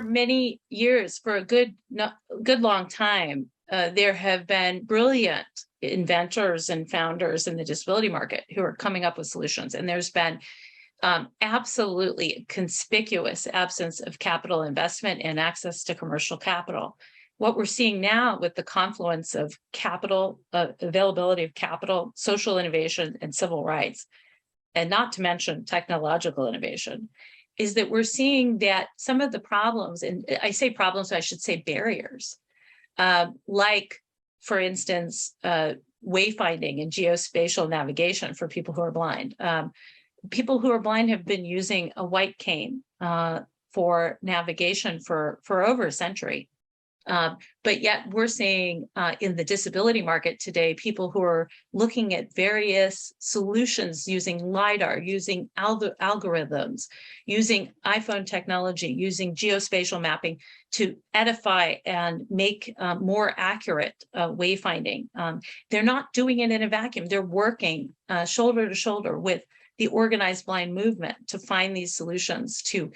many years, for a good long time, there have been brilliant inventors and founders in the disability market who are coming up with solutions. And there's been absolutely conspicuous absence of capital investment and access to commercial capital. What we're seeing now with the confluence of capital, availability of capital, social innovation, and civil rights, and not to mention technological innovation, is that we're seeing that some of the problems, and I say problems, I should say barriers, like, for instance, wayfinding and geospatial navigation for people who are blind. People who are blind have been using a white cane for navigation for over a century. But yet we're seeing in the disability market today, people who are looking at various solutions using LiDAR, using algorithms, using iPhone technology, using geospatial mapping to edify and make more accurate wayfinding. They're not doing it in a vacuum. They're working shoulder to shoulder with the organized blind movement to find these solutions to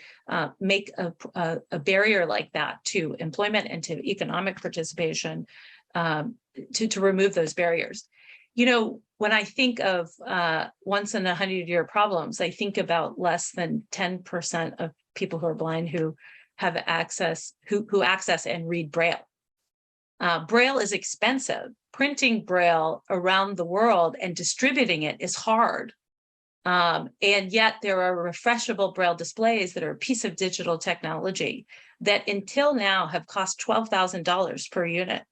make a barrier like that to employment and to economic participation, to remove those barriers. You know, when I think of once in 100-year problems, I think about less than 10% of people who are blind who have access, who access and read Braille. Braille is expensive. Printing Braille around the world and distributing it is hard. And yet there are refreshable Braille displays that are a piece of digital technology that until now have cost $12,000 per unit,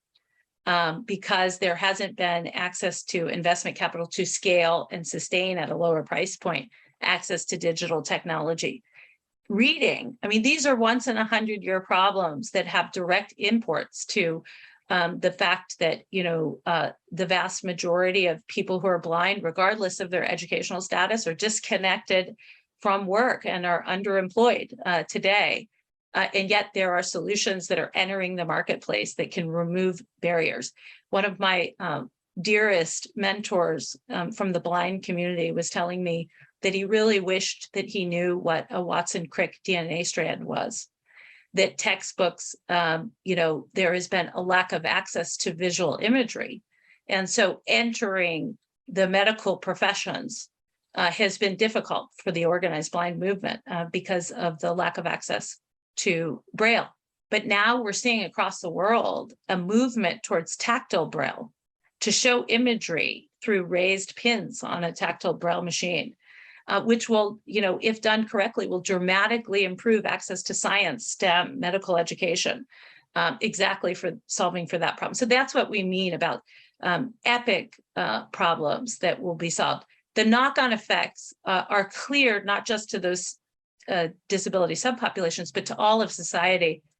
because there hasn't been access to investment capital to scale and sustain at a lower price point, access to digital technology. Reading, I mean, these are once in 100-year problems that have direct imports to the fact that, you know, the vast majority of people who are blind, regardless of their educational status, are disconnected from work and are underemployed today. And yet there are solutions that are entering the marketplace that can remove barriers. One of my dearest mentors from the blind community was telling me that he really wished that he knew what a Watson-Crick DNA strand was. That textbooks, you know, there has been a lack of access to visual imagery. And so entering the medical professions has been difficult for the organized blind movement because of the lack of access to Braille. But now we're seeing across the world a movement towards tactile Braille to show imagery through raised pins on a tactile Braille machine. Which will, you know, if done correctly, will dramatically improve access to science, STEM, medical education, exactly for solving for that problem. So that's what we mean about epic problems that will be solved. The knock-on effects are clear, not just to those disability subpopulations, but to all of society